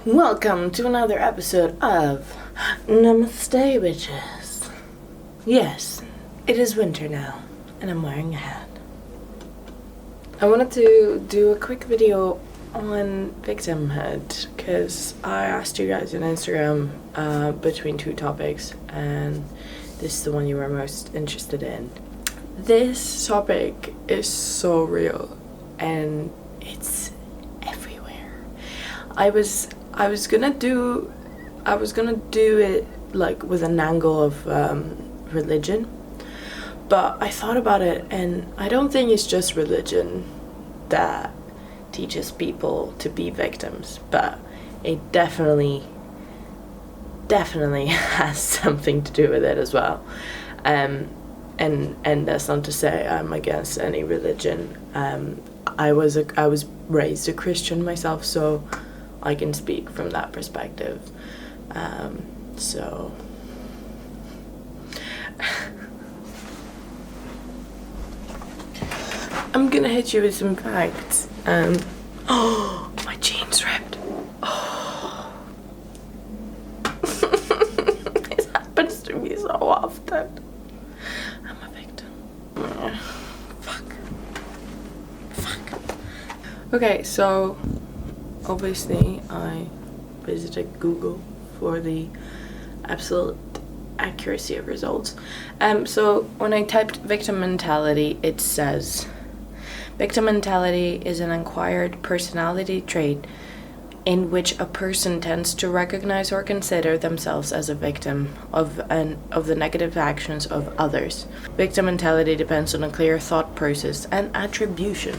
Welcome to another episode of Namasté Bitches. Yes, it is winter now, and I'm wearing a hat. I wanted to do a quick video on victimhood, because I asked you guys on Instagram between two topics, and this is the one you were most interested in. This topic is so real, and it's everywhere. I was gonna do it like with an angle of religion, but I thought about it, and I don't think it's just religion that teaches people to be victims, but it definitely has something to do with it as well. And that's not to say I'm against any religion. I was raised a Christian myself, so I can speak from that perspective. So I'm gonna hit you with some facts. Oh, my jeans ripped. Oh. This happens to me so often. I'm a victim. Fuck. Okay, so obviously I visited Google for the absolute accuracy of results. So when I typed victim mentality, it says victim mentality is an acquired personality trait in which a person tends to recognize or consider themselves as a victim of the negative actions of others. Victim mentality depends on a clear thought process and attribution.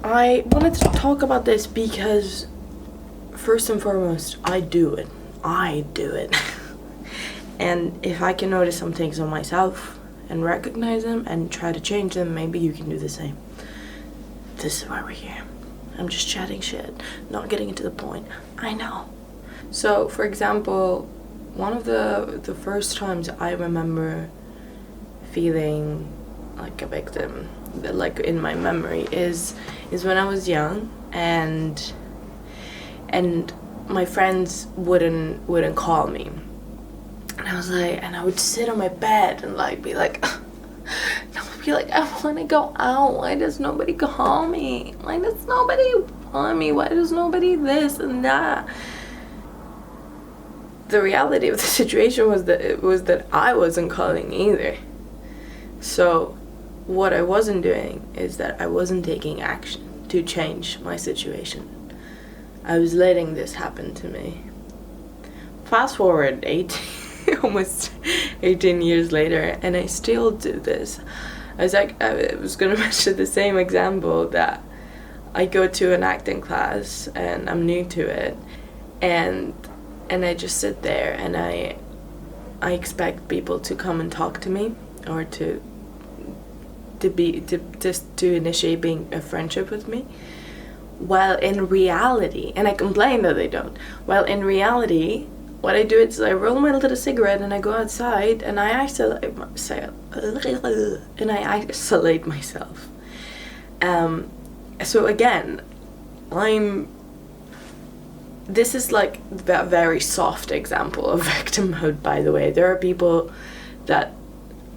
I wanted to talk about this because, first and foremost, I do it. And if I can notice some things on myself and recognize them and try to change them, maybe you can do the same. This is why we're here. I'm just chatting shit, not getting into the point. I know. So, for example, one of the first times I remember feeling like a victim, like in my memory, is when I was young, and my friends wouldn't call me, and I was like, and I would sit on my bed and be like I want to go out. Why does nobody call me? Why does nobody want me? Why does nobody this and that? The reality of the situation was that I wasn't calling either. So what I wasn't doing is that I wasn't taking action to change my situation. I was letting this happen to me. Fast forward almost 18 years later, and I still do this. I was gonna mention the same example, that I go to an acting class and I'm new to it, and I just sit there and I expect people to come and talk to me, or to initiate being a friendship with me, while in reality, and I complain that they don't, while in reality what I do is I roll my little cigarette and I go outside and I isolate myself. So again, this is like a very soft example of victimhood, by the way. There are people that,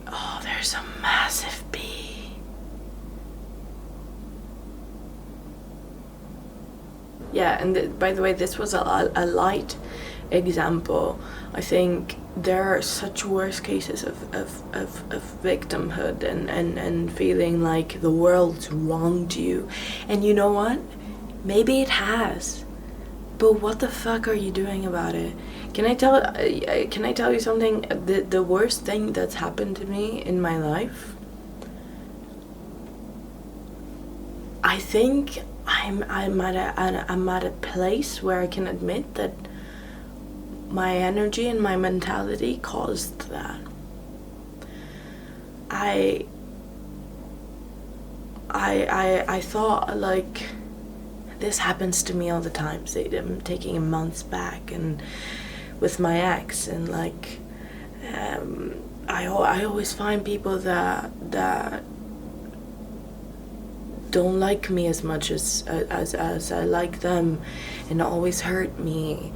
oh, there's a massive bee. Yeah, and by the way, this was a light example. I think there are such worse cases of victimhood and feeling like the world's wronged you. And you know what? Maybe it has. But what the fuck are you doing about it? Can I tell you something? The worst thing that's happened to me in my life, I think I'm at a place where I can admit that my energy and my mentality caused that. I thought, like, this happens to me all the time. Say, I'm taking months back and with my ex, and like I always find people that don't like me as much as I like them, and always hurt me,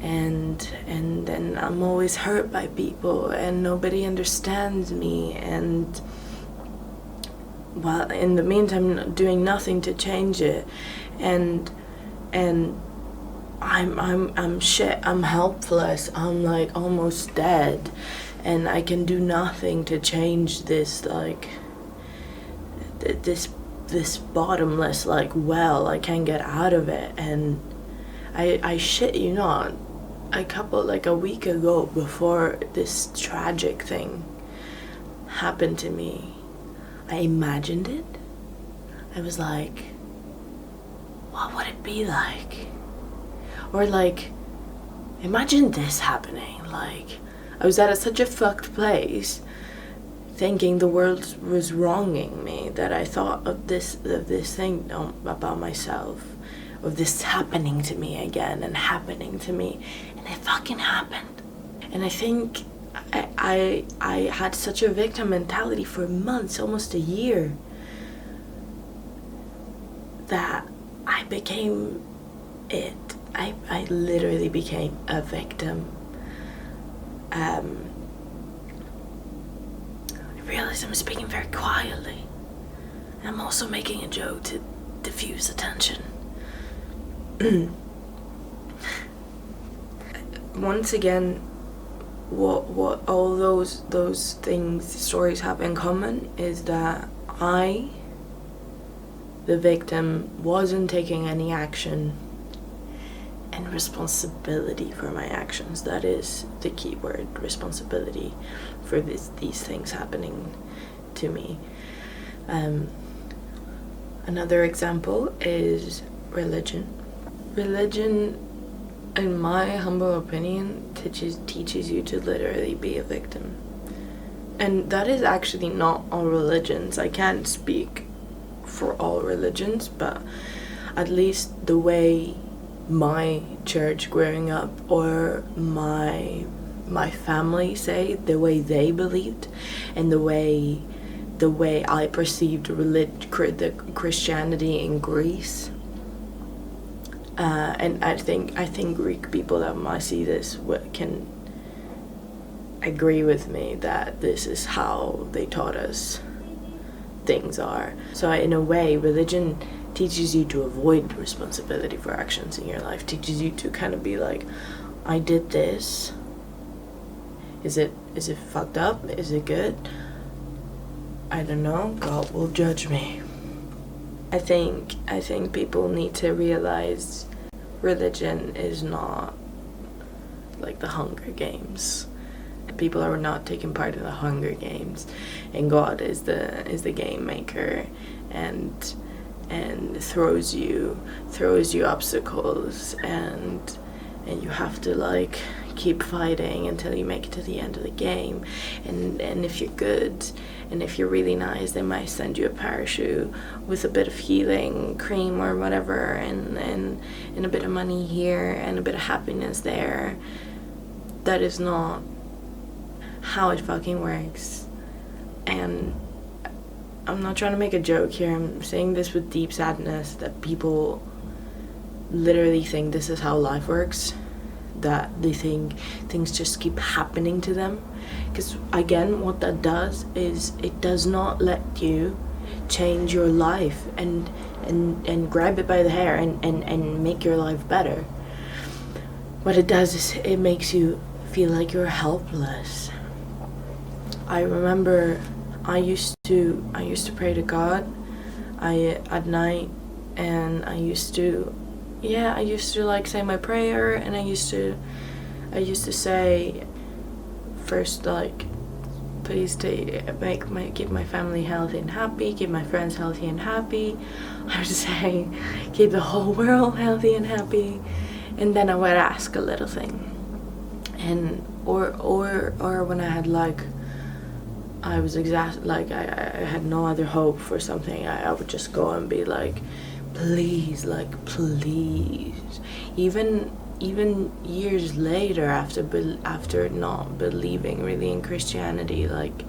and then I'm always hurt by people, and nobody understands me, and while in the meantime doing nothing to change it, and I'm shit, I'm helpless, I'm like almost dead, and I can do nothing to change this, like this bottomless like well. I can't get out of it. And I shit you not, a week ago, before this tragic thing happened to me, I imagined it. I was like, what would it be like? Or like, imagine this happening. Like, I was at such a fucked place, thinking the world was wronging me, that I thought of this thing about myself, of this happening to me again and happening to me, and it fucking happened. And I think I had such a victim mentality for months, almost a year, that I became it. I literally became a victim. I realize I'm speaking very quietly. I'm also making a joke to diffuse attention. Once again, what all those things, stories have in common is that I, the victim, wasn't taking any action and responsibility for my actions. That is the key word, responsibility for these things happening to me. Another example is religion. Religion, in my humble opinion, teaches you to literally be a victim. And that is actually not all religions. I can't speak for all religions, but at least the way my church growing up, or my family say, the way they believed, and the way I perceived the Christianity in Greece, and I think Greek people that might see this can agree with me that this is how they taught us things are. So in a way, religion teaches you to avoid responsibility for actions in your life, teaches you to kind of be like, I did this. Is it fucked up? Is it good? I don't know. God will judge me. I think people need to realize religion is not like the Hunger Games. People are not taking part in the Hunger Games, and God is the game maker, and throws you obstacles, and you have to like keep fighting until you make it to the end of the game, and if you're good and if you're really nice, they might send you a parachute with a bit of healing cream or whatever, and a bit of money here and a bit of happiness there. That is not how it fucking works. And I'm not trying to make a joke here. I'm saying this with deep sadness, that people literally think this is how life works, that they think things just keep happening to them. Because again, what that does is it does not let you change your life and grab it by the hair and make your life better. What it does is it makes you feel like you're helpless. I remember I used to pray to God at night, and I used to like say my prayer, and I used to say first, like, please keep my family healthy and happy, keep my friends healthy and happy. I would say keep the whole world healthy and happy, and then I would ask a little thing, and or when I had like I was I had no other hope for something, I would just go and be like, please, even years later, after not believing really in Christianity, like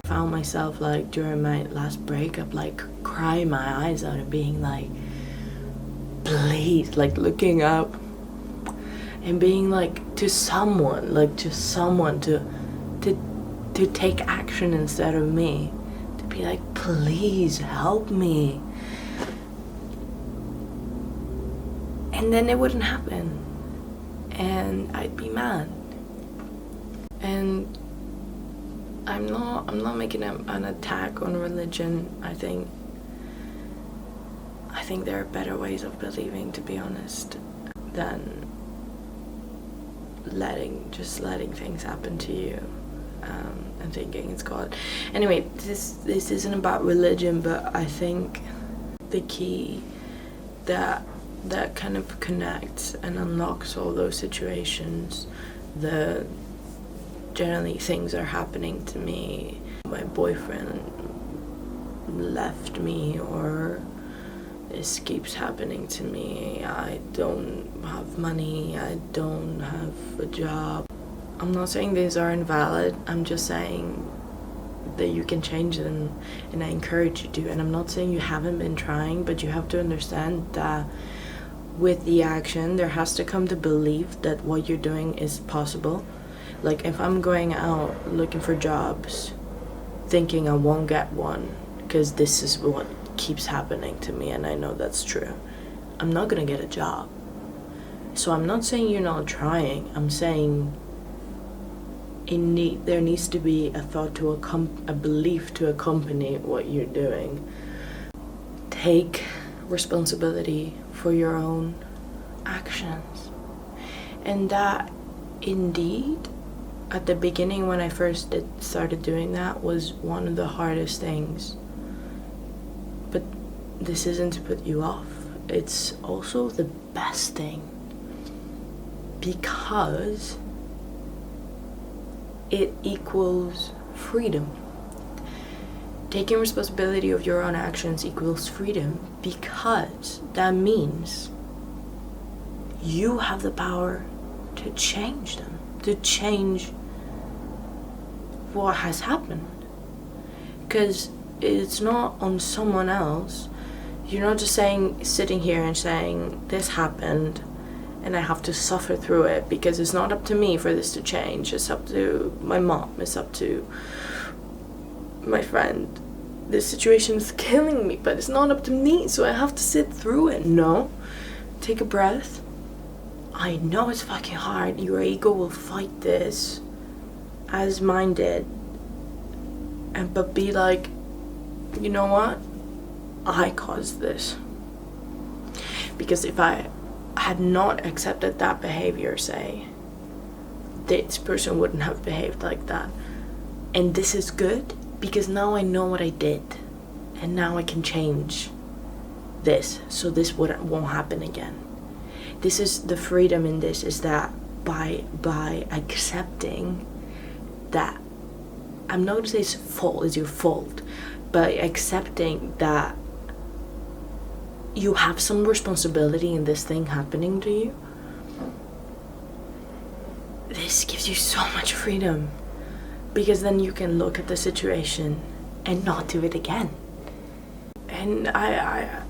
found myself like during my last breakup, like crying my eyes out and being like, please, like looking up and being like to someone to take action instead of me, to be like, please help me. And then it wouldn't happen, and I'd be mad. And I'm not making an attack on religion. I think there are better ways of believing, to be honest, than letting things happen to you, and thinking it's God. Anyway, this isn't about religion, but I think the key that kind of connects and unlocks all those situations, generally things are happening to me, my boyfriend left me, or this keeps happening to me, I don't have money, I don't have a job. I'm not saying these are invalid, I'm just saying that you can change them, and I encourage you to. And I'm not saying you haven't been trying, but you have to understand that with the action there has to come the belief that what you're doing is possible. Like if I'm going out looking for jobs thinking I won't get one because this is what keeps happening to me, and I know that's true, I'm not gonna get a job. So I'm not saying you're not trying, I'm saying there needs to be a thought to a belief to accompany what you're doing. Take responsibility for your own actions. And that, indeed, at the beginning when I first started doing that, was one of the hardest things. But this isn't to put you off. It's also the best thing, because it equals freedom. Taking responsibility of your own actions equals freedom, because that means you have the power to change them, to change what has happened. Because it's not on someone else. You're not just sitting here and saying, this happened and I have to suffer through it, because it's not up to me for this to change. It's up to my mom, it's up to my friend. This situation is killing me, but it's not up to me, so I have to sit through it. No. Take a breath. I know it's fucking hard. Your ego will fight this, as mine did. But be like, you know what? I caused this. Because if I had not accepted that behavior, say, this person wouldn't have behaved like that. And this is good, because now I know what I did, and now I can change this, so this won't happen again. This is the freedom in this, is that by accepting that, I'm not going to say it's your fault, but accepting that you have some responsibility in this thing happening to you, this gives you so much freedom, because then you can look at the situation and not do it again. And I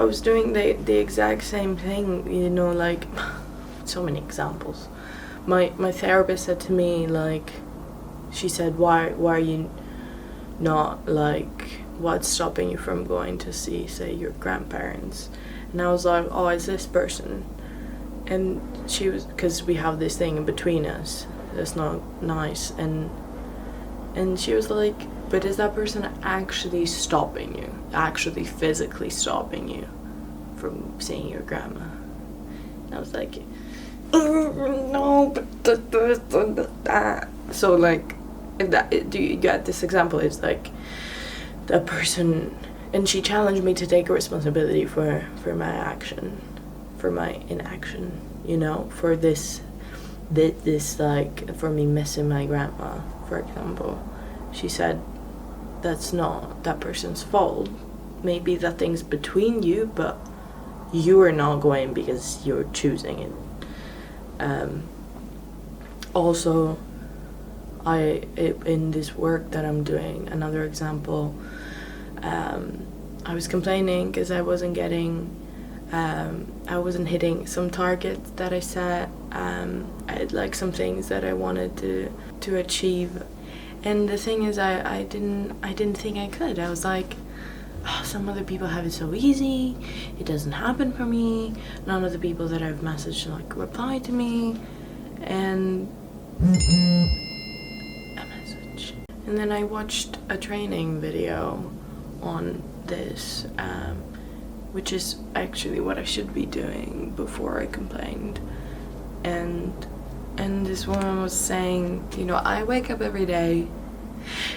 was doing the exact same thing, you know, like, so many examples. My therapist said to me, like, she said, why are you not, like, what's stopping you from going to see, say, your grandparents? And I was like, oh, it's this person. And she was, because we have this thing in between us that's not nice, and she was like, but is that person actually stopping you, actually physically stopping you from seeing your grandma? And I was like, no, but so, like, do you get this example? It's like the person, and she challenged me to take responsibility for my action, for my inaction, you know, for this like, for me missing my grandma, for example. She said, that's not that person's fault. Maybe that thing's between you, but you are not going because you're choosing it. Also, in this work that I'm doing, another example, I was complaining because I wasn't hitting some targets that I set. I had like some things that I wanted to achieve, and the thing is, I didn't think I could. I was like, oh, some other people have it so easy. It doesn't happen for me. None of the people that I've messaged like reply to me, and a message. And then I watched a training video on this, which is actually what I should be doing before I complained. And this woman was saying, you know, I wake up every day,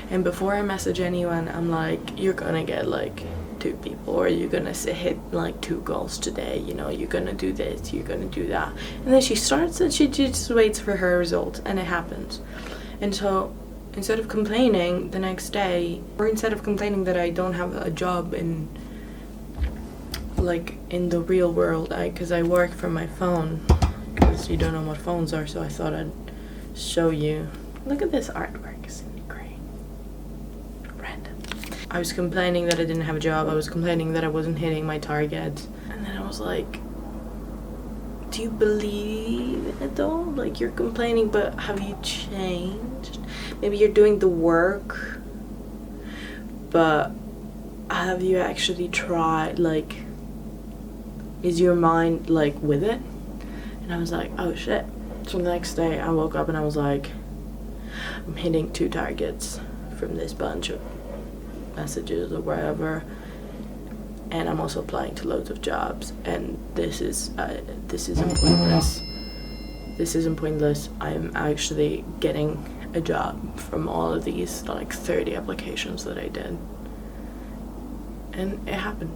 and before I message anyone, I'm like, you're gonna get like 2 people, or you're gonna hit like 2 goals today, you know, you're gonna do this, you're gonna do that. And then she starts and she just waits for her result, and it happens. And so instead of complaining the next day, or instead of complaining that I don't have a job in the real world, because I work from my phone, because you don't know what phones are, so I thought I'd show you. Look at this artwork, isn't it great? Random. I was complaining that I didn't have a job, I was complaining that I wasn't hitting my target, and then I was like, do you believe it though? Like, you're complaining, but have you changed? Maybe you're doing the work, but have you actually tried, like, is your mind like with it? And I was like, oh shit. So the next day I woke up and I was like, I'm hitting 2 targets from this bunch of messages or wherever, and I'm also applying to loads of jobs, and this isn't pointless. This isn't pointless. I'm actually getting a job from all of these like 30 applications that I did, and it happened.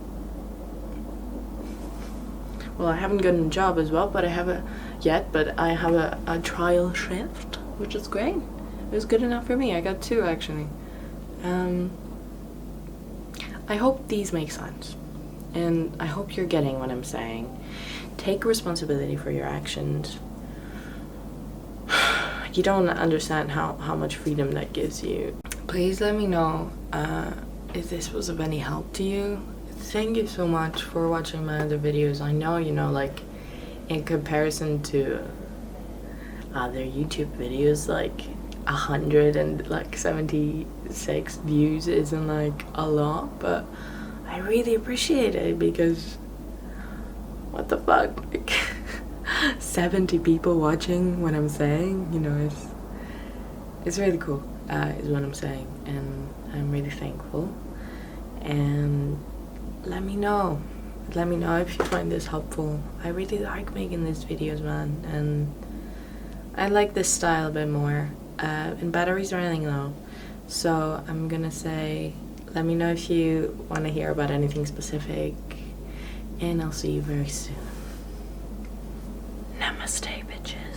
Well, I haven't gotten a job as well, but I have a trial shift, which is great. It was good enough for me. I got 2 actually. I hope these make sense, and I hope you're getting what I'm saying. Take responsibility for your actions. You don't understand how much freedom that gives you. Please let me know if this was of any help to you. Thank you so much for watching my other videos. I know, you know, like, in comparison to other YouTube videos, like 176 views isn't like a lot, but I really appreciate it, because what the fuck, like 70 people watching what I'm saying, you know, it's really cool, is what I'm saying, and I'm really thankful. And let me know if you find this helpful. I really like making these videos, man, and I like this style a bit more. And batteries are running low, so I'm gonna say, let me know if you want to hear about anything specific, and I'll see you very soon. Namaste, bitches.